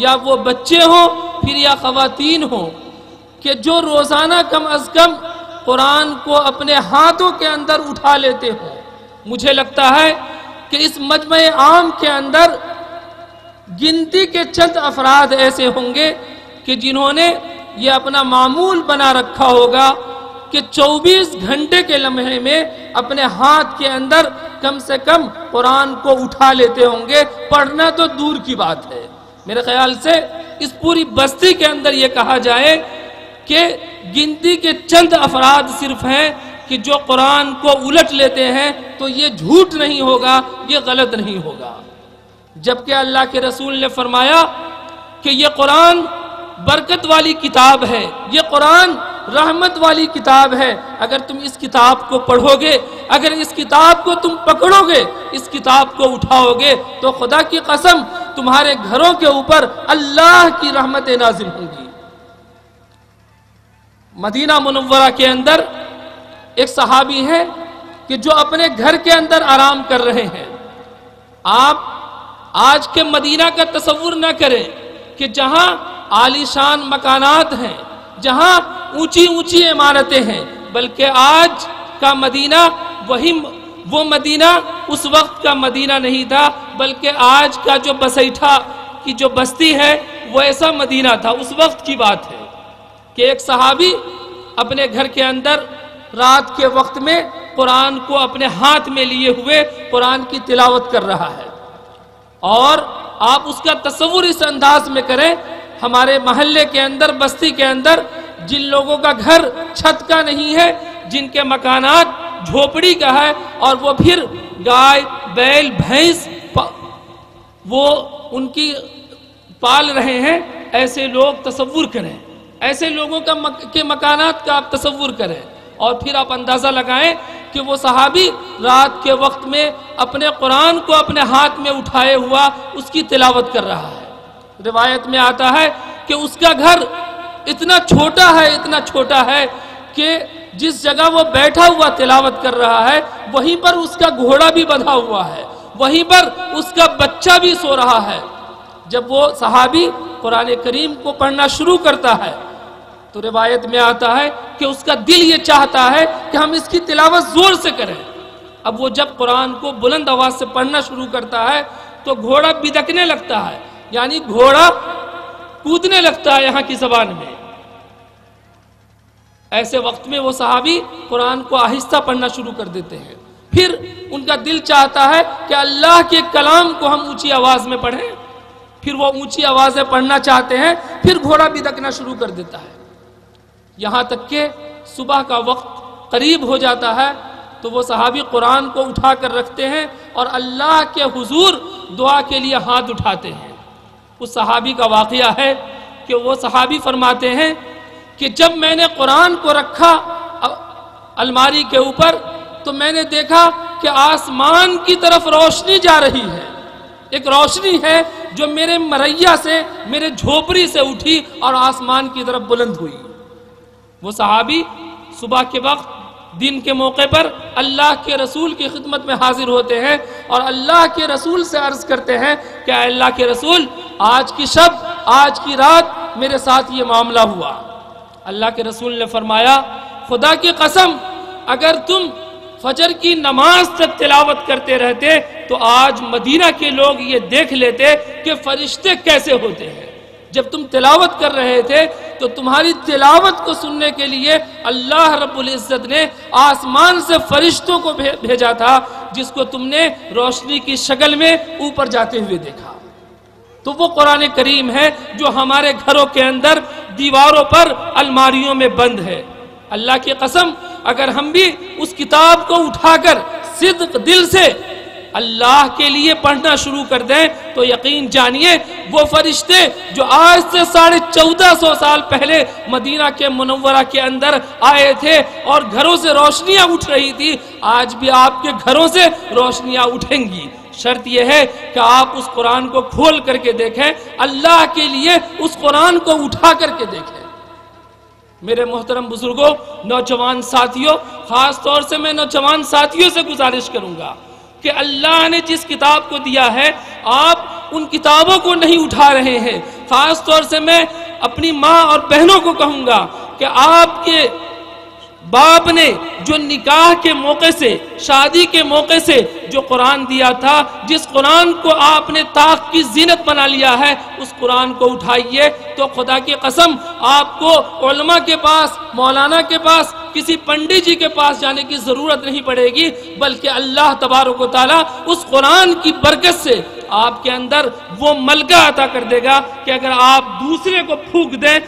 یا وہ بچے ہوں پھر یا خواتین ہوں کہ جو روزانہ کم از کم قرآن کو اپنے ہاتھوں کے اندر اٹھا لیتے ہوں۔ مجھے لگتا ہے کہ اس مجمع عام کے اندر گنتی کے چند افراد ایسے ہوں گے کہ جنہوں نے یہ اپنا معمول بنا رکھا ہوگا کہ 24 گھنٹے کے لمحے میں اپنے ہاتھ کے اندر کم سے کم قرآن کو اٹھا لیتے ہوں گے، پڑھنا تو دور کی بات ہے۔ میرے خیال سے اس پوری بستی کے اندر یہ کہا جائے کہ گنتی کے چند افراد صرف ہیں کہ جو قرآن کو الٹ لیتے ہیں، تو یہ جھوٹ نہیں ہوگا، یہ غلط نہیں ہوگا۔ جبکہ اللہ کے رسول نے فرمایا کہ یہ قرآن برکت والی کتاب ہے، یہ قرآن رحمت والی کتاب ہے۔ اگر تم اس کتاب کو پڑھو گے، اگر اس کتاب کو تم پکڑو گے، اس کتاب کو اٹھاؤ گے، تو خدا کی قسم تمہارے گھروں کے اوپر اللہ کی رحمتیں نازل ہوں گی۔ مدینہ منورہ کے اندر ایک صحابی ہے کہ جو اپنے گھر کے اندر آرام کر رہے ہیں۔ آپ آج کے مدینہ کا تصور نہ کریں کہ جہاں عالی شان مکانات ہیں، جہاں اونچی اونچی عمارتیں ہیں، بلکہ آج کا مدینہ وہ مدینہ اس وقت کا مدینہ نہیں تھا، بلکہ آج کا جو بسیٹھا کی جو بستی ہے وہ ایسا مدینہ تھا۔ اس وقت کی بات ہے کہ ایک صحابی اپنے گھر کے اندر رات کے وقت میں قرآن کو اپنے ہاتھ میں لیے ہوئے قرآن کی تلاوت کر رہا ہے، اور آپ اس کا تصور اس انداز میں کریں، ہمارے محلے کے اندر، بستی کے اندر جن لوگوں کا گھر چھت کا نہیں ہے، جن کے مکانات جھوپڑی کا ہے، اور وہ پھر گائے بیل بھینس وہ ان کی پال رہے ہیں، ایسے لوگ تصور کریں، ایسے لوگوں کے مکانات کا آپ تصور کریں، اور پھر آپ اندازہ لگائیں کہ وہ صحابی رات کے وقت میں اپنے قرآن کو اپنے ہاتھ میں اٹھائے ہوا اس کی تلاوت کر رہا ہے۔ روایت میں آتا ہے کہ اس کا گھر اتنا چھوٹا ہے کہ جس جگہ وہ بیٹھا ہوا تلاوت کر رہا ہے وہیں پر اس کا گھوڑا بھی بندھا ہوا ہے، وہیں پر اس کا بچہ بھی سو رہا ہے۔ جب وہ صحابی قرآن کریم کو پڑھنا شروع کرتا ہے تو روایت میں آتا ہے کہ اس کا دل یہ چاہتا ہے کہ ہم اس کی تلاوت زور سے کریں۔ اب وہ جب قرآن کو بلند آواز سے پڑھنا شروع کرتا ہے تو گھوڑا بدکنے لگتا ہے، یعنی گھوڑا کودنے لگتا ہے یہاں کی زبان میں۔ ایسے وقت میں وہ صحابی قرآن کو آہستہ پڑھنا شروع کر دیتے ہیں، پھر ان کا دل چاہتا ہے کہ اللہ کے کلام کو ہم اونچی آواز میں پڑھیں، پھر وہ اونچی آوازیں پڑھنا چاہتے ہیں، پھر گھوڑا بدکنا شروع کر دیتا ہے، یہاں تک کہ صبح کا وقت قریب ہو جاتا ہے تو وہ صحابی قرآن کو اٹھا کر رکھتے ہیں اور اللہ کے حضور دعا کے لیے ہاتھ اٹھاتے ہیں۔ اس صحابی کا واقعہ ہے کہ وہ صحابی فرماتے ہیں کہ جب میں نے قرآن کو رکھا الماری کے اوپر تو میں نے دیکھا کہ آسمان کی طرف روشنی جا رہی ہے، ایک روشنی ہے جو میرے مریا سے، میرے جھوپڑی سے اٹھی اور آسمان کی طرف بلند ہوئی۔ وہ صحابی صبح کے وقت دن کے موقع پر اللہ کے رسول کی خدمت میں حاضر ہوتے ہیں اور اللہ کے رسول سے عرض کرتے ہیں کہ اے اللہ کے رسول، آج کی شب، آج کی رات میرے ساتھ یہ معاملہ ہوا۔ اللہ کے رسول نے فرمایا، خدا کی قسم اگر تم فجر کی نماز تک تلاوت کرتے رہتے تو آج مدینہ کے لوگ یہ دیکھ لیتے کہ فرشتے کیسے ہوتے ہیں۔ جب تم تلاوت کر رہے تھے تو تمہاری تلاوت کو سننے کے لیے اللہ رب العزت نے آسمان سے فرشتوں کو بھیجا تھا، جس کو تم نے روشنی کی شکل میں اوپر جاتے ہوئے دیکھا۔ تو وہ قرآن کریم ہے جو ہمارے گھروں کے اندر دیواروں پر الماریوں میں بند ہے۔ اللہ کی قسم اگر ہم بھی اس کتاب کو اٹھا کر صدق دل سے اللہ کے لیے پڑھنا شروع کر دیں تو یقین جانیے وہ فرشتے جو آج سے 1450 سال پہلے مدینہ کے منورہ کے اندر آئے تھے اور گھروں سے روشنیاں اٹھ رہی تھی، آج بھی آپ کے گھروں سے روشنیاں اٹھیں گی۔ شرط یہ ہے کہ آپ اس قرآن کو کھول کر کے دیکھیں، اللہ کے لیے اس قرآن کو اٹھا کر کے دیکھیں۔ میرے محترم بزرگوں، نوجوان ساتھیوں، خاص طور سے میں نوجوان ساتھیوں سے گزارش کروں گا کہ اللہ نے جس کتاب کو دیا ہے آپ ان کتابوں کو نہیں اٹھا رہے ہیں، خاص طور سے میں اپنی ماں اور بہنوں کو کہوں گا کہ آپ کے باپ نے جو نکاح کے موقع سے، شادی کے موقع سے جو قرآن دیا تھا، جس قرآن کو آپ نے طاق کی زینت بنا لیا ہے، اس قرآن کو اٹھائیے تو خدا کی قسم آپ کو علماء کے پاس، مولانا کے پاس، کسی پنڈی جی کے پاس جانے کی ضرورت نہیں پڑے گی، بلکہ اللہ تبارک و تعالیٰ اس قرآن کی برکت سے آپ کے اندر وہ ملکہ عطا کر دے گا کہ اگر آپ دوسرے کو پھونک دیں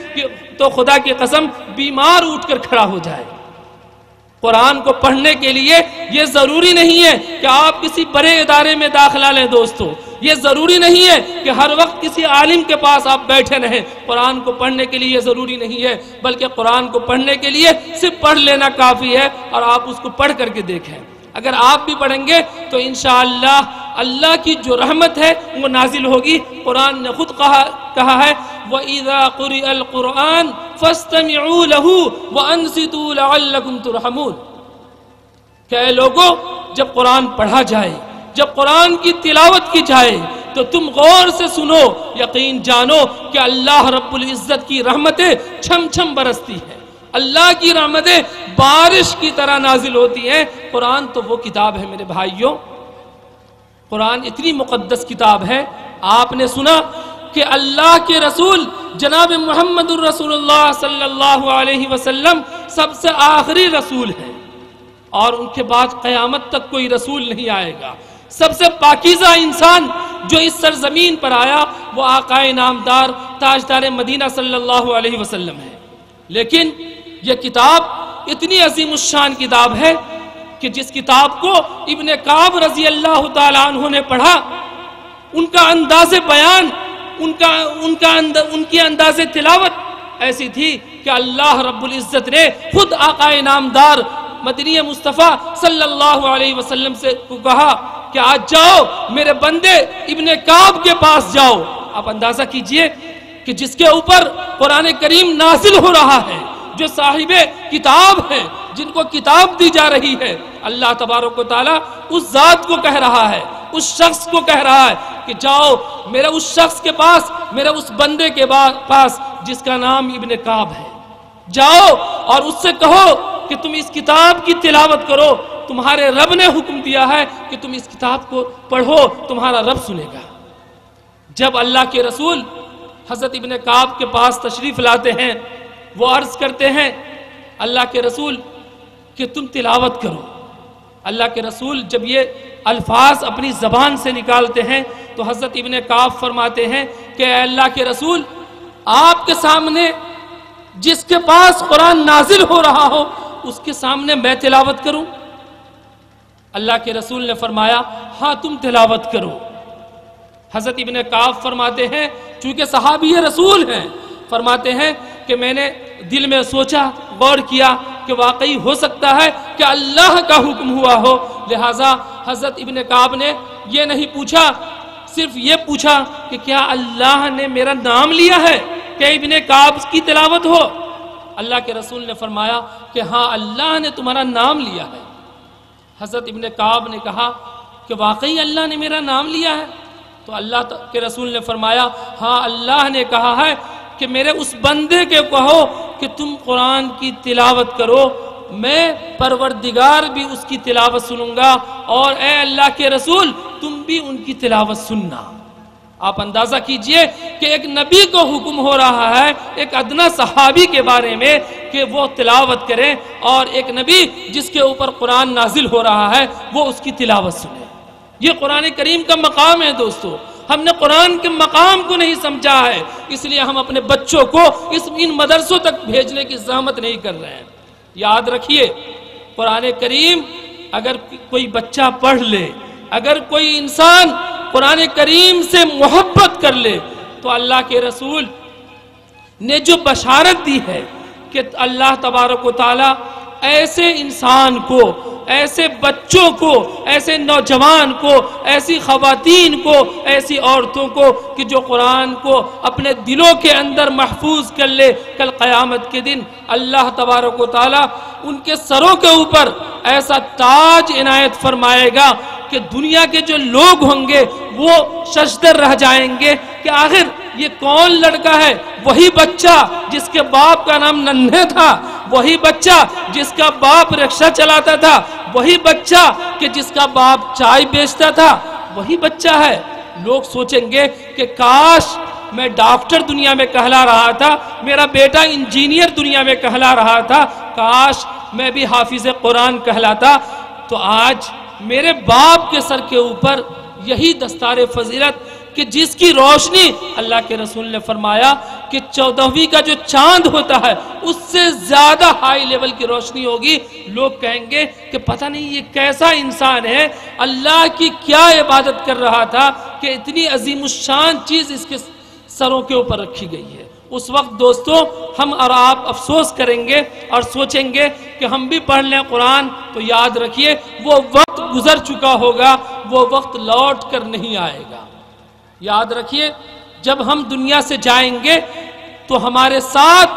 تو خدا کی قسم بیمار اٹھ کر کھڑا ہو جائے۔ قرآن کو پڑھنے کے لیے یہ ضروری نہیں ہے کہ آپ کسی بڑے ادارے میں داخلہ لیں دوستو، یہ ضروری نہیں ہے کہ ہر وقت کسی عالم کے پاس آپ بیٹھے رہیں۔ قرآن کو پڑھنے کے لیے یہ ضروری نہیں ہے، بلکہ قرآن کو پڑھنے کے لیے صرف پڑھ لینا کافی ہے، اور آپ اس کو پڑھ کر کے دیکھیں۔ اگر آپ بھی پڑھیں گے تو انشاءاللہ اللہ کی جو رحمت ہے وہ نازل ہوگی۔ قرآن نے خود کہا ہے وَإِذَا قُرِئَ الْقُرْآنُ فَاسْتَمِعُوا لَهُ وَأَنصِتُوا لَعَلَّكُمْ تُرْحَمُونَ کہ اے لوگو، جب قرآن پڑھا جائے، جب قرآن کی تلاوت کی جائے تو تم غور سے سنو، یقین جانو کہ اللہ رب العزت کی رحمتیں چھم چھم برستی ہیں، اللہ کی رحمتیں بارش کی طرح نازل ہوتی ہیں۔ قرآن تو وہ کتاب ہے میرے بھائیوں، قرآن اتنی مقدس کتاب ہے۔ آپ نے سنا کہ اللہ کے رسول جناب محمد الرسول اللہ صلی اللہ علیہ وسلم سب سے آخری رسول ہیں، اور ان کے بعد قیامت تک کوئی رسول نہیں آئے گا۔ سب سے پاکیزہ انسان جو اس سرزمین پر آیا وہ آقا نامدار تاجدار مدینہ صلی اللہ علیہ وسلم ہے، لیکن یہ کتاب اتنی عظیم الشان کتاب ہے کہ جس کتاب کو ابن کعب رضی اللہ تعالیٰ عنہ نے پڑھا، ان کا انداز بیان، ان کی انداز تلاوت ایسی تھی کہ اللہ رب العزت نے خود آقا نامدار مدنی مصطفیٰ صلی اللہ علیہ وسلم سے کہا کہ آج جاؤ میرے بندے ابن کعب کے پاس جاؤ۔ آپ اندازہ کیجئے کہ جس کے اوپر قرآن کریم نازل ہو رہا ہے، جو صاحب کتاب ہیں، جن کو کتاب دی جا رہی ہے، اللہ تبارک و تعالیٰ اس ذات کو کہہ رہا ہے، اس شخص کو کہہ رہا ہے کہ جاؤ میرے اس شخص کے پاس، میرے اس بندے کے پاس جس کا نام ابن کعب ہے، جاؤ اور اس سے کہو کہ تم اس کتاب کی تلاوت کرو، تمہارے رب نے حکم دیا ہے کہ تم اس کتاب کو پڑھو، تمہارا رب سنے گا۔ جب اللہ کے رسول حضرت ابن کعب کے پاس تشریف لاتے ہیں، وہ عرض کرتے ہیں اللہ کے رسول کہ تم تلاوت کرو۔ اللہ کے رسول جب یہ الفاظ اپنی زبان سے نکالتے ہیں تو حضرت ابن کعب فرماتے ہیں کہ اے اللہ کے رسول، آپ کے سامنے جس کے پاس قرآن نازل ہو رہا ہو اس کے سامنے میں تلاوت کروں؟ اللہ کے رسول نے فرمایا ہاں تم تلاوت کرو۔ حضرت ابن کعب فرماتے ہیں، چونکہ صحابی رسول ہیں، فرماتے ہیں کہ میں نے دل میں سوچا، غور کیا کہ واقعی ہو سکتا ہے کہ اللہ کا حکم ہوا ہو، لہٰذا حضرت ابن کعب نے یہ نہیں پوچھا، صرف یہ پوچھا کہ کیا اللہ نے میرا نام لیا ہے کہ ابن کعب کی تلاوت ہو؟ اللہ کے رسول نے فرمایا کہ ہاں اللہ نے تمہارا نام لیا ہے۔ حضرت ابن کعب نے کہا کہ واقعی اللہ نے میرا نام لیا ہے؟ تو اللہ کے رسول نے فرمایا ہاں اللہ نے کہا ہے کہ میرے اس بندے کے کہو کہ تم قرآن کی تلاوت کرو، میں پروردگار بھی اس کی تلاوت سنوں گا، اور اے اللہ کے رسول تم بھی ان کی تلاوت سننا۔ آپ اندازہ کیجئے کہ ایک نبی کو حکم ہو رہا ہے ایک ادنا صحابی کے بارے میں کہ وہ تلاوت کریں، اور ایک نبی جس کے اوپر قرآن نازل ہو رہا ہے وہ اس کی تلاوت سنیں۔ یہ قرآن کریم کا مقام ہے دوستو، ہم نے قرآن کے مقام کو نہیں سمجھا ہے، اس لیے ہم اپنے بچوں کو ان مدرسوں تک بھیجنے کی زحمت نہیں کر رہے ہیں۔ یاد رکھیے قرآن کریم اگر کوئی بچہ پڑھ لے، اگر کوئی انسان قرآن کریم سے محبت کر لے تو اللہ کے رسول نے جو بشارت دی ہے کہ اللہ تبارک و تعالیٰ ایسے انسان کو، ایسے بچوں کو، ایسے نوجوان کو، ایسی خواتین کو، ایسی عورتوں کو کہ جو قرآن کو اپنے دلوں کے اندر محفوظ کر لے، کل قیامت کے دن اللہ تبارک و تعالیٰ ان کے سروں کے اوپر ایسا تاج عنایت فرمائے گا کہ دنیا کے جو لوگ ہوں گے وہ ششدر رہ جائیں گے کہ آخر یہ کون لڑکا ہے؟ وہی بچہ جس کے باپ کا نام ننھے تھا، وہی بچہ جس کا باپ رکشہ چلاتا تھا، وہی بچہ کہ جس کا باپ چائے بیچتا تھا، وہی بچہ ہے۔ لوگ سوچیں گے کہ کاش میں ڈاکٹر دنیا میں کہلا رہا تھا، میرا بیٹا انجینئر دنیا میں کہلا رہا تھا، کاش میں بھی حافظ قرآن کہلاتا، تو آج میرے باپ کے سر کے اوپر یہی دستار فضیلت کہ جس کی روشنی اللہ کے رسول نے فرمایا کہ 14ویں کا جو چاند ہوتا ہے اس سے زیادہ ہائی لیول کی روشنی ہوگی۔ لوگ کہیں گے کہ پتہ نہیں یہ کیسا انسان ہے، اللہ کی کیا عبادت کر رہا تھا کہ اتنی عظیم الشان چیز اس کے سروں کے اوپر رکھی گئی ہے۔ اس وقت دوستو ہم اور آپ افسوس کریں گے اور سوچیں گے کہ ہم بھی پڑھ لیں قرآن، تو یاد رکھیے وہ وقت گزر چکا ہوگا، وہ وقت لوٹ کر نہیں آئے گا۔ یاد رکھیے جب ہم دنیا سے جائیں گے تو ہمارے ساتھ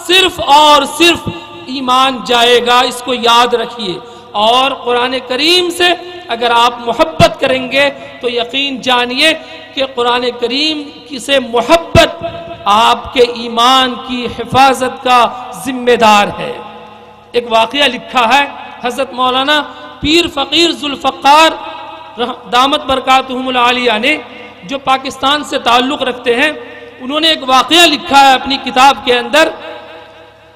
صرف اور صرف ایمان جائے گا، اس کو یاد رکھیے۔ اور قرآن کریم سے اگر آپ محبت کریں گے تو یقین جانیے کہ قرآن کریم سے محبت آپ کے ایمان کی حفاظت کا ذمہ دار ہے۔ ایک واقعہ لکھا ہے حضرت مولانا پیر فقیر ذوالفقار دامت برکاتہم العالیہ نے، جو پاکستان سے تعلق رکھتے ہیں، انہوں نے ایک واقعہ لکھا ہے اپنی کتاب کے اندر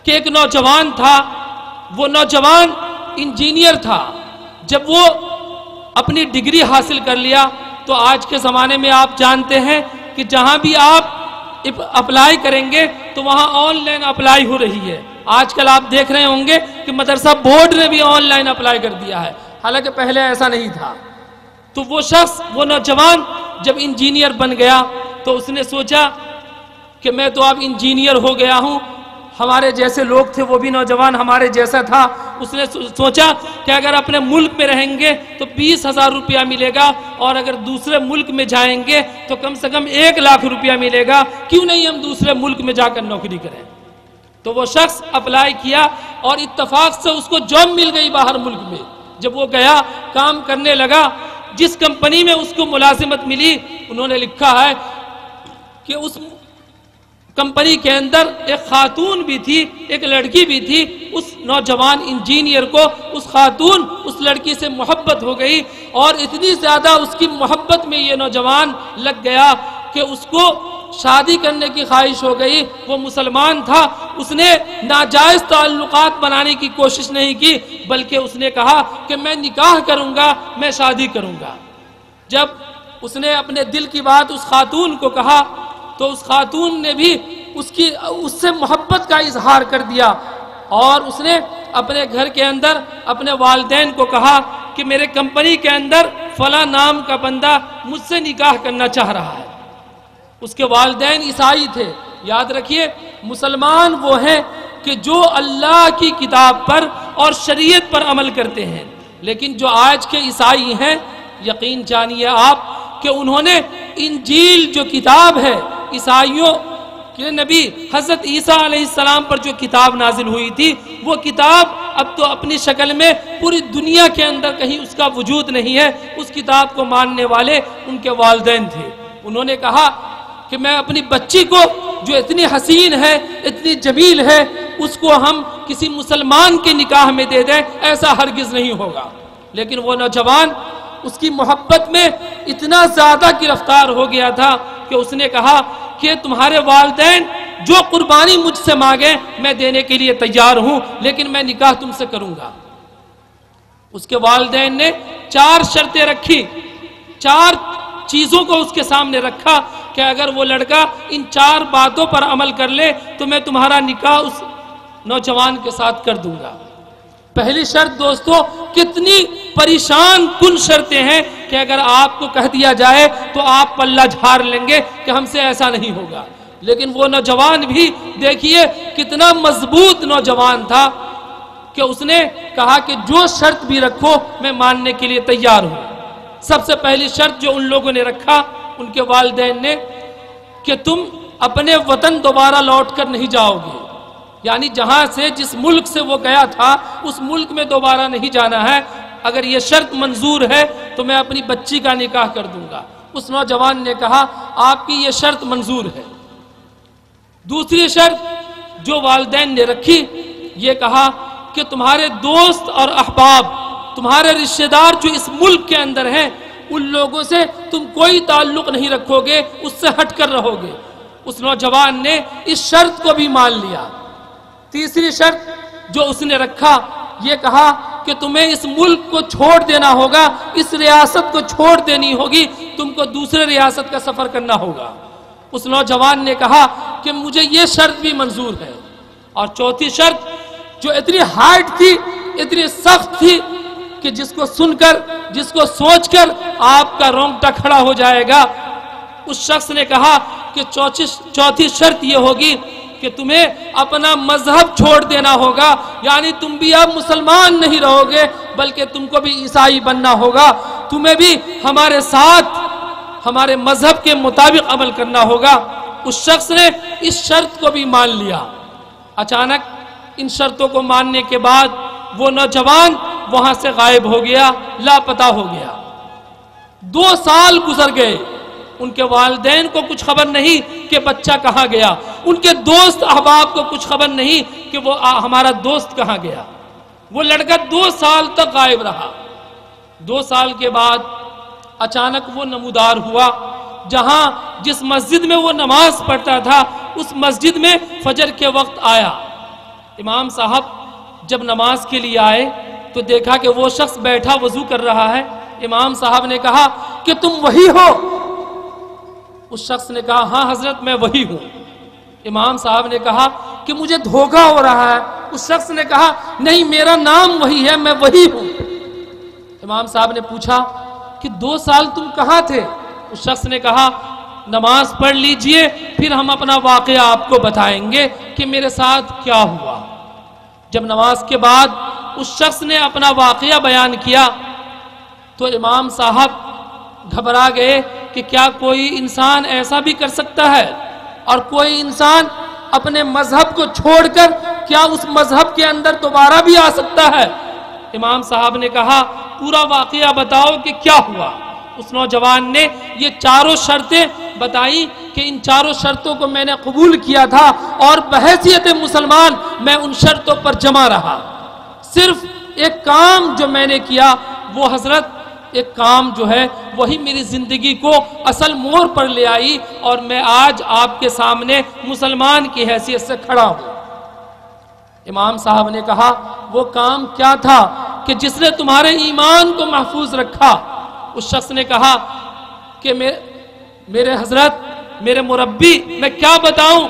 کہ ایک نوجوان تھا، وہ نوجوان انجینئر تھا۔ جب وہ اپنی ڈگری حاصل کر لیا تو آج کے زمانے میں آپ جانتے ہیں کہ جہاں بھی آپ اپلائی کریں گے تو وہاں آن لائن اپلائی ہو رہی ہے۔ آج کل آپ دیکھ رہے ہوں گے کہ مدرسہ بورڈ نے بھی آن لائن اپلائی کر دیا ہے، حالانکہ پہلے ایسا نہیں تھا۔ تو وہ شخص، وہ نوجوان جب انجینئر بن گیا تو اس نے سوچا کہ میں تو اب انجینئر ہو گیا ہوں، ہمارے جیسے لوگ تھے، وہ بھی نوجوان ہمارے جیسا تھا، اس نے سوچا کہ اگر اپنے ملک میں رہیں گے تو 20,000 روپیہ ملے گا، اور اگر دوسرے ملک میں جائیں گے تو کم سے کم 1,00,000 روپیہ ملے گا، کیوں نہیں ہم دوسرے ملک میں جا کر نوکری کریں۔ تو وہ شخص اپلائی کیا اور اتفاق سے اس کو جاب مل گئی باہر ملک میں۔ جب وہ گیا کام کرنے لگا، جس کمپنی میں اس کو ملازمت ملی، انہوں نے لکھا ہے کہ اس کمپنی کے اندر ایک خاتون بھی تھی، ایک لڑکی بھی تھی۔ اس نوجوان انجینئر کو اس خاتون، اس لڑکی سے محبت ہو گئی، اور اتنی زیادہ اس کی محبت میں یہ نوجوان لگ گیا کہ اس کو شادی کرنے کی خواہش ہو گئی۔ وہ مسلمان تھا، اس نے ناجائز تعلقات بنانے کی کوشش نہیں کی، بلکہ اس نے کہا کہ میں نکاح کروں گا، میں شادی کروں گا۔ جب اس نے اپنے دل کی بات اس خاتون کو کہا تو اس خاتون نے بھی اس سے محبت کا اظہار کر دیا، اور اس نے اپنے گھر کے اندر اپنے والدین کو کہا کہ میرے کمپنی کے اندر فلاں نام کا بندہ مجھ سے نکاح کرنا چاہ رہا ہے۔ اس کے والدین عیسائی تھے۔ یاد رکھیے مسلمان وہ ہیں کہ جو اللہ کی کتاب پر اور شریعت پر عمل کرتے ہیں، لیکن جو آج کے عیسائی ہیں، یقین جانیے آپ کہ انہوں نے انجیل جو کتاب ہے، عیسائیوں کے نبی حضرت عیسیٰ علیہ السلام پر جو کتاب نازل ہوئی تھی، وہ کتاب اب تو اپنی شکل میں پوری دنیا کے اندر کہیں اس کا وجود نہیں ہے۔ اس کتاب کو ماننے والے ان کے والدین تھے۔ انہوں نے کہا کہ میں اپنی بچی کو جو اتنی حسین ہے، اتنی جمیل ہے، اس کو ہم کسی مسلمان کے نکاح میں دے دیں، ایسا ہرگز نہیں ہوگا۔ لیکن وہ نوجوان اس کی محبت میں اتنا زیادہ گرفتار ہو گیا تھا کہ اس نے کہا کہ تمہارے والدین جو قربانی مجھ سے مانگیں میں دینے کے لیے تیار ہوں، لیکن میں نکاح تم سے کروں گا۔ اس کے والدین نے 4 شرطیں رکھی، 4 چیزوں کو اس کے سامنے رکھا کہ اگر وہ لڑکا ان 4 باتوں پر عمل کر لے تو میں تمہارا نکاح اس نوجوان کے ساتھ کر دوں گا۔ پہلی شرط دوستو کتنی پریشان کن شرطیں ہیں کہ اگر آپ کو کہہ دیا جائے تو آپ پلہ جھاڑ لیں گے کہ ہم سے ایسا نہیں ہوگا، لیکن وہ نوجوان بھی دیکھیے کتنا مضبوط نوجوان تھا کہ اس نے کہا کہ جو شرط بھی رکھو میں ماننے کے لیے تیار ہوں۔ سب سے پہلی شرط جو ان لوگوں نے رکھا، ان کے والدین نے، کہ تم اپنے وطن دوبارہ لوٹ کر نہیں جاؤ گے، یعنی جہاں سے جس ملک سے وہ گیا تھا اس ملک میں دوبارہ نہیں جانا ہے۔ اگر یہ شرط منظور ہے تو میں اپنی بچی کا نکاح کر دوں گا۔ اس نوجوان نے کہا آپ کی یہ شرط منظور ہے۔ دوسری شرط جو والدین نے رکھی، یہ کہا کہ تمہارے دوست اور احباب، تمہارے رشتہ دار جو اس ملک کے اندر ہیں، ان لوگوں سے تم کوئی تعلق نہیں رکھو گے، اس سے ہٹ کر رہو گے۔ اس نوجوان نے اس شرط کو بھی مان لیا۔ تیسری شرط جو اس نے رکھا، یہ کہا کہ تمہیں اس ملک کو چھوڑ دینا ہوگا، اس ریاست کو چھوڑ دینی ہوگی، تم کو دوسرے ریاست کا سفر کرنا ہوگا۔ اس نوجوان نے کہا کہ مجھے یہ شرط بھی منظور ہے۔ اور چوتھی شرط جو اتنی ہارڈ تھی، اتنی سخت تھی کہ جس کو سن کر، جس کو سوچ کر آپ کا رونگٹا کھڑا ہو جائے گا، اس شخص نے کہا کہ چوتھی شرط یہ ہوگی کہ تمہیں اپنا مذہب چھوڑ دینا ہوگا، یعنی تم بھی اب مسلمان نہیں رہو گے بلکہ تم کو بھی عیسائی بننا ہوگا، تمہیں بھی ہمارے ساتھ ہمارے مذہب کے مطابق عمل کرنا ہوگا۔ اس شخص نے اس شرط کو بھی مان لیا۔ اچانک ان شرطوں کو ماننے کے بعد وہ نوجوان وہاں سے غائب ہو گیا، لاپتہ ہو گیا۔ 2 سال گزر گئے، ان کے والدین کو کچھ خبر نہیں کہ بچہ کہاں گیا، ان کے دوست احباب کو کچھ خبر نہیں کہ وہ ہمارا دوست کہاں گیا۔ وہ لڑکا 2 سال تک غائب رہا۔ 2 سال کے بعد اچانک وہ نمودار ہوا، جہاں جس مسجد میں وہ نماز پڑھتا تھا اس مسجد میں فجر کے وقت آیا۔ امام صاحب جب نماز کے لیے آئے تو دیکھا کہ وہ شخص بیٹھا وضو کر رہا ہے۔ امام صاحب نے کہا کہ تم وہی ہو؟ اس شخص نے کہا ہاں حضرت میں وہی ہوں۔ امام صاحب نے کہا کہ مجھے دھوکہ ہو رہا ہے۔ اس شخص نے کہا نہیں، میرا نام وہی ہے، میں وہی ہوں۔ امام صاحب نے پوچھا کہ 2 سال تم کہاں تھے؟ اس شخص نے کہا نماز پڑھ لیجئے پھر ہم اپنا واقعہ آپ کو بتائیں گے کہ میرے ساتھ کیا ہوا۔ جب نماز کے بعد اس شخص نے اپنا واقعہ بیان کیا تو امام صاحب گھبرا گئے کہ کیا کوئی انسان ایسا بھی کر سکتا ہے، اور کوئی انسان اپنے مذہب کو چھوڑ کر کیا اس مذہب کے اندر دوبارہ بھی آ سکتا ہے؟ امام صاحب نے کہا پورا واقعہ بتاؤ کہ کیا ہوا۔ اس نوجوان نے یہ 4 شرطیں بتائی کہ ان 4 شرطوں کو میں نے قبول کیا تھا اور بحیثیت مسلمان میں ان شرطوں پر جمع رہا۔ صرف ایک کام جو میں نے کیا وہ حضرت ایک کام جو ہے وہی میری زندگی کو اصل موڑ پر لے آئی، اور میں آج آپ کے سامنے مسلمان کی حیثیت سے کھڑا ہوں۔ امام صاحب نے کہا وہ کام کیا تھا کہ جس نے تمہارے ایمان کو محفوظ رکھا؟ اس شخص نے کہا کہ میرے حضرت، میرے مربی، میں کیا بتاؤں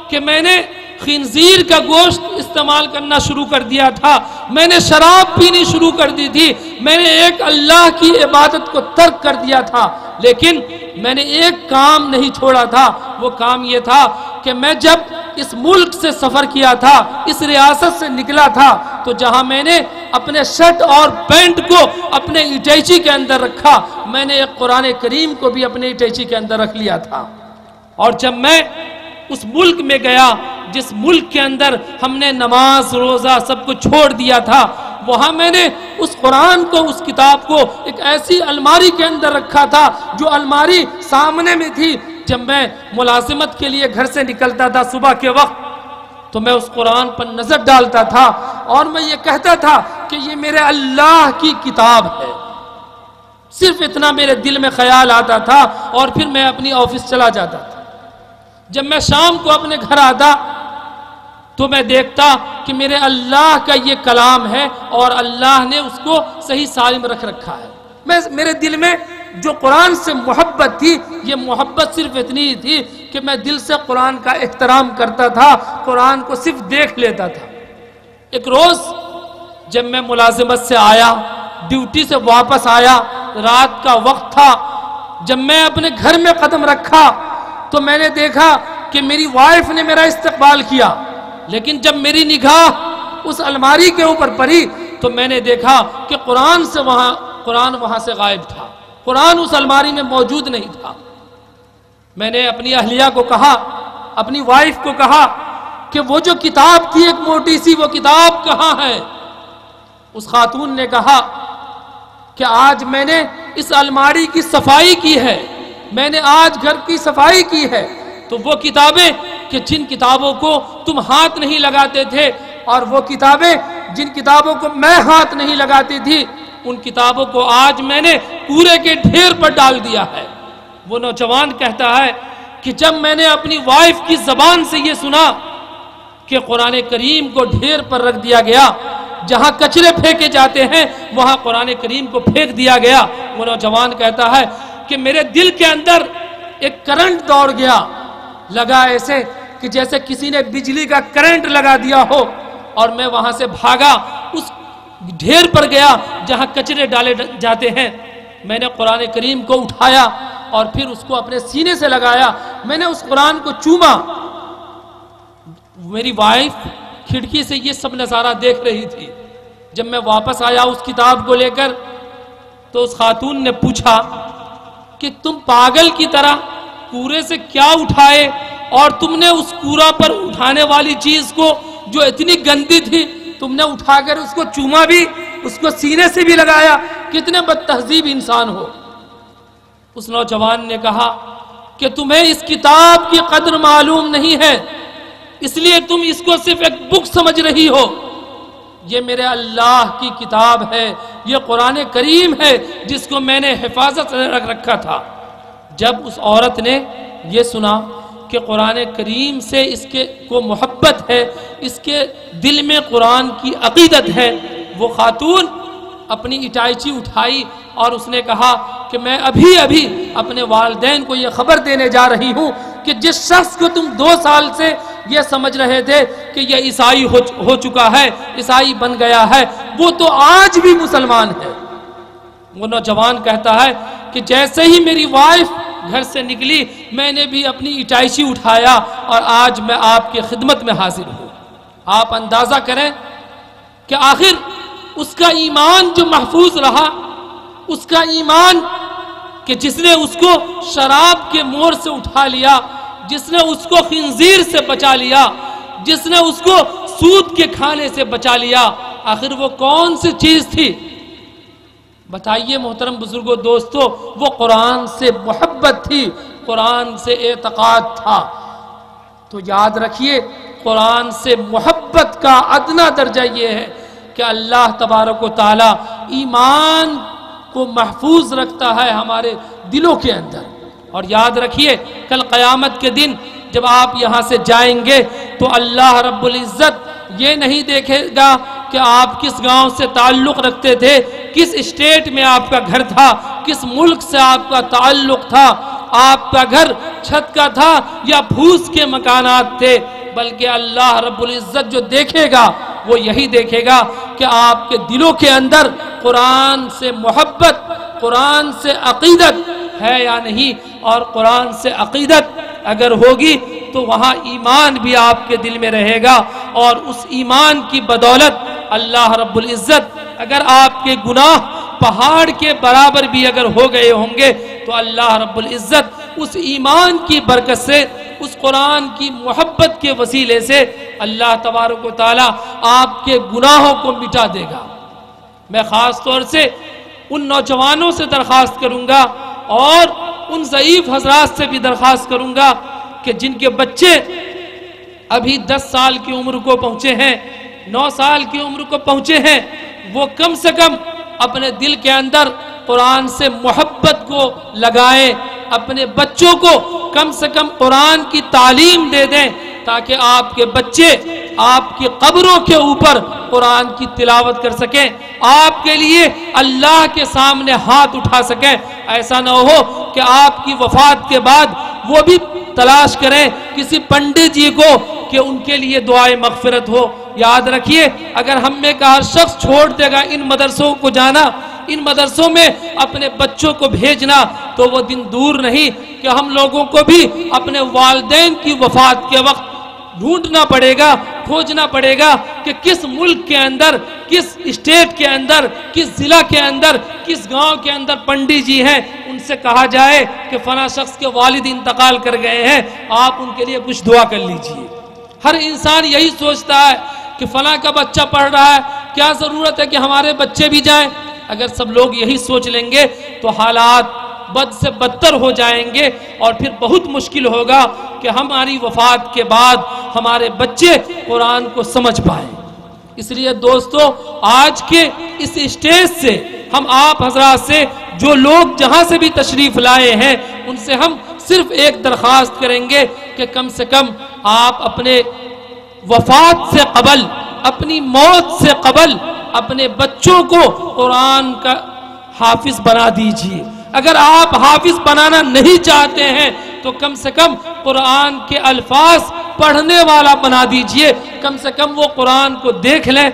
کہ میں نے خنزیر کا گوشت استعمال کرنا شروع کر دیا تھا، میں نے شراب پینی شروع کر دی تھی، میں نے ایک اللہ کی عبادت کو ترک کر دیا تھا، لیکن میں نے ایک کام نہیں چھوڑا تھا۔ وہ کام یہ تھا کہ میں جب اس ملک سے سفر کیا تھا، اس ریاست سے نکلا تھا، تو جہاں میں نے اپنے شرٹ اور پینٹ کو اپنے اٹیچی کے اندر رکھا، میں نے ایک قرآن کریم کو بھی اپنے اٹیچی کے اندر رکھ لیا تھا۔ اور جب میں اس ملک میں گیا جس ملک کے اندر ہم نے نماز روزہ سب کو چھوڑ دیا تھا، وہاں میں نے اس قرآن کو، اس کتاب کو ایک ایسی الماری کے اندر رکھا تھا جو الماری سامنے میں تھی۔ جب میں ملازمت کے لیے گھر سے نکلتا تھا صبح کے وقت تو میں اس قرآن پر نظر ڈالتا تھا اور میں یہ کہتا تھا کہ یہ میرے اللہ کی کتاب ہے۔ صرف اتنا میرے دل میں خیال آتا تھا اور پھر میں اپنی آفس چلا جاتا تھا۔ جب میں شام کو اپنے گھر آتا تو میں دیکھتا کہ میرے اللہ کا یہ کلام ہے اور اللہ نے اس کو صحیح سالم رکھ رکھا ہے۔ میرے دل میں جو قرآن سے محبت تھی، یہ محبت صرف اتنی ہی تھی کہ میں دل سے قرآن کا احترام کرتا تھا، قرآن کو صرف دیکھ لیتا تھا۔ ایک روز جب میں ملازمت سے آیا، ڈیوٹی سے واپس آیا، رات کا وقت تھا، جب میں اپنے گھر میں قدم رکھا تو میں نے دیکھا کہ میری وائف نے میرا استقبال کیا، لیکن جب میری نگاہ اس الماری کے اوپر پڑی تو میں نے دیکھا کہ قرآن وہاں سے غائب تھا، قرآن اس الماری میں موجود نہیں تھا۔ میں نے اپنی اہلیہ کو کہا، اپنی وائف کو کہا کہ وہ جو کتاب تھی ایک موٹی سی، وہ کتاب کہاں ہے؟ اس خاتون نے کہا کہ آج میں نے اس الماری کی صفائی کی ہے، میں نے آج گھر کی صفائی کی ہے، تو وہ کتابیں کہ جن کتابوں کو تم ہاتھ نہیں لگاتے تھے، اور وہ کتابیں جن کتابوں کو میں ہاتھ نہیں لگاتی تھی، ان کتابوں کو آج میں نے کوڑے کے ڈھیر پر ڈال دیا ہے۔ وہ نوجوان کہتا ہے کہ جب میں نے اپنی وائف کی زبان سے یہ سنا کہ قرآن کریم کو ڈھیر پر رکھ دیا گیا، جہاں کچرے پھینکے جاتے ہیں وہاں قرآن کریم کو پھینک دیا گیا، وہ نوجوان کہتا ہے کہ میرے دل کے اندر ایک کرنٹ دوڑ گیا، لگا ایسے کہ جیسے کسی نے بجلی کا کرنٹ لگا دیا ہو، اور میں وہاں سے بھاگا، اس ڈھیر پر گیا جہاں کچرے ڈالے جاتے ہیں۔ میں نے قرآن کریم کو اٹھایا اور پھر اس کو اپنے سینے سے لگایا، میں نے اس قرآن کو چوما۔ میری وائف کھڑکی سے یہ سب نظارہ دیکھ رہی تھی۔ جب میں واپس آیا اس کتاب کو لے کر، تو اس خاتون نے پوچھا کہ تم پاگل کی طرح کوڑے سے کیا اٹھائے، اور تم نے اس کوڑا پر اٹھانے والی چیز کو جو اتنی گندی تھی تم نے اٹھا کر اس کو چوما بھی، اس کو سینے سے بھی لگایا، کتنے بد تہذیب انسان ہو۔ اس نوجوان نے کہا کہ تمہیں اس کتاب کی قدر معلوم نہیں ہے، اس لیے تم اس کو صرف ایک بک سمجھ رہی ہو۔ یہ میرے اللہ کی کتاب ہے، یہ قرآن کریم ہے جس کو میں نے حفاظت سے رکھ رکھا تھا۔ جب اس عورت نے یہ سنا کہ قرآن کریم سے اس کے کو محبت ہے، اس کے دل میں قرآن کی عقیدت ہے، وہ خاتون اپنی اٹائچی اٹھائی اور اس نے کہا کہ میں ابھی اپنے والدین کو یہ خبر دینے جا رہی ہوں کہ جس شخص کو تم 2 سال سے یہ سمجھ رہے تھے کہ یہ عیسائی ہو چکا ہے، عیسائی بن گیا ہے، وہ تو آج بھی مسلمان ہے۔ وہ نوجوان کہتا ہے کہ جیسے ہی میری وائف گھر سے نکلی، میں نے بھی اپنی اٹائچی اٹھایا اور آج میں آپ کی خدمت میں حاضر ہوں۔ آپ اندازہ کریں کہ آخر اس کا ایمان جو محفوظ رہا، اس کا ایمان کہ جس نے اس کو شراب کے مور سے اٹھا لیا، جس نے اس کو خنزیر سے بچا لیا، جس نے اس کو سود کے کھانے سے بچا لیا، آخر وہ کون سی چیز تھی؟ بتائیے محترم بزرگوں، دوستو، وہ قرآن سے محبت تھی، قرآن سے اعتقاد تھا۔ تو یاد رکھیے، قرآن سے محبت کا ادنا درجہ یہ ہے کہ اللہ تبارک و تعالی ایمان کو محفوظ رکھتا ہے ہمارے دلوں کے اندر۔ اور یاد رکھیے، کل قیامت کے دن جب آپ یہاں سے جائیں گے تو اللہ رب العزت یہ نہیں دیکھے گا کہ آپ کس گاؤں سے تعلق رکھتے تھے، کس اسٹیٹ میں آپ کا گھر تھا، کس ملک سے آپ کا تعلق تھا، آپ کا گھر چھت کا تھا یا پھوس کے مکانات تھے، بلکہ اللہ رب العزت جو دیکھے گا وہ یہی دیکھے گا کہ آپ کے دلوں کے اندر قرآن سے محبت، قرآن سے عقیدت ہے یا نہیں۔ اور قرآن سے عقیدت اگر ہوگی تو وہاں ایمان بھی آپ کے دل میں رہے گا، اور اس ایمان کی بدولت اللہ رب العزت اگر آپ کے گناہ پہاڑ کے برابر بھی اگر ہو گئے ہوں گے تو اللہ رب العزت اس ایمان کی برکت سے، اس قرآن کی محبت کے وسیلے سے اللہ تبارک و تعالی آپ کے گناہوں کو مٹا دے گا۔ میں خاص طور سے ان نوجوانوں سے درخواست کروں گا اور ان ضعیف حضرات سے بھی درخواست کروں گا کہ جن کے بچے ابھی 10 سال کی عمر کو پہنچے ہیں، 9 سال کی عمر کو پہنچے ہیں، وہ کم سے کم اپنے دل کے اندر قرآن سے محبت کو لگائیں، اپنے بچوں کو کم سے کم قرآن کی تعلیم دے دیں تاکہ آپ کے بچے آپ کی قبروں کے اوپر قرآن کی تلاوت کر سکیں، آپ کے لیے اللہ کے سامنے ہاتھ اٹھا سکیں۔ ایسا نہ ہو کہ آپ کی وفات کے بعد وہ بھی تلاش کریں کسی پنڈت جی کو کہ ان کے لیے دعائے مغفرت ہو۔ یاد رکھیے، اگر ہم میں کا ہر شخص چھوڑ دے گا ان مدرسوں کو جانا، ان مدرسوں میں اپنے بچوں کو بھیجنا، تو وہ دن دور نہیں کہ ہم لوگوں کو بھی اپنے والدین کی وفات کے وقت ڈھونڈنا پڑے گا، کھوجنا پڑے گا کہ کس ملک کے اندر، کس اسٹیٹ کے اندر، کس ضلع کے اندر، کس گاؤں کے اندر پنڈی جی ہیں، ان سے کہا جائے کہ فلاں شخص کے والد انتقال کر گئے ہیں، آپ ان کے لیے کچھ دعا کر لیجئے۔ ہر انسان یہی سوچتا ہے کہ فلاں کا بچہ پڑھ رہا ہے، کیا ضرورت ہے کہ ہمارے بچے بھی جائیں؟ اگر سب لوگ یہی سوچ لیں گے تو حالات بد سے بدتر ہو جائیں گے اور پھر بہت مشکل ہوگا کہ ہماری وفات کے بعد ہمارے بچے قرآن کو سمجھ پائیں۔ اس لیے دوستو، آج کے اس اسٹیج سے ہم آپ حضرات سے، جو لوگ جہاں سے بھی تشریف لائے ہیں، ان سے ہم صرف ایک درخواست کریں گے کہ کم سے کم آپ اپنے وفات سے قبل، اپنی موت سے قبل اپنے بچوں کو قرآن کا حافظ بنا دیجئے۔ اگر آپ حافظ بنانا نہیں چاہتے ہیں تو کم سے کم قرآن کے الفاظ پڑھنے والا بنا دیجئے، کم سے کم وہ قرآن کو دیکھ لیں۔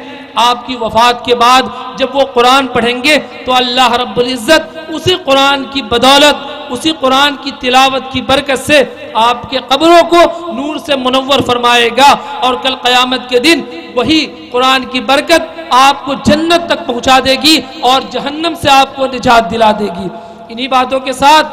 آپ کی وفات کے بعد جب وہ قرآن پڑھیں گے تو اللہ رب العزت اسی قرآن کی بدولت، اسی قرآن کی تلاوت کی برکت سے آپ کے قبروں کو نور سے منور فرمائے گا، اور کل قیامت کے دن وہی قرآن کی برکت آپ کو جنت تک پہنچا دے گی اور جہنم سے آپ کو نجات دلا دے گی۔ انہی باتوں کے ساتھ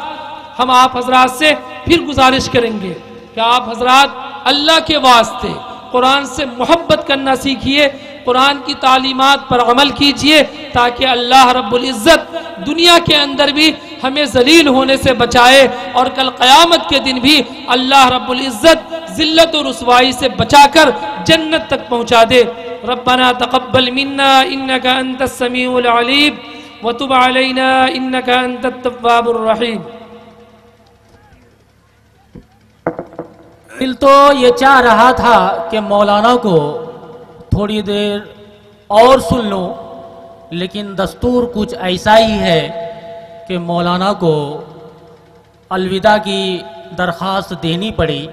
ہم آپ حضرات سے پھر گزارش کریں گے کہ آپ حضرات اللہ کے واسطے قرآن سے محبت کرنا سیکھیے، قرآن کی تعلیمات پر عمل کیجئے، تاکہ اللہ رب العزت دنیا کے اندر بھی ہمیں ذلیل ہونے سے بچائے اور کل قیامت کے دن بھی اللہ رب العزت ذلت و رسوائی سے بچا کر جنت تک پہنچا دے۔ ربنا تقبل منا انك انت السميع العليم وتب علينا انك انت التواب الرحيم۔ دل تو یہ چاہ رہا تھا کہ مولانا کو تھوڑی دیر اور سن لوں، لیکن دستور کچھ ایسا ہی ہے کہ مولانا کو الوداع کی درخواست دینی پڑی۔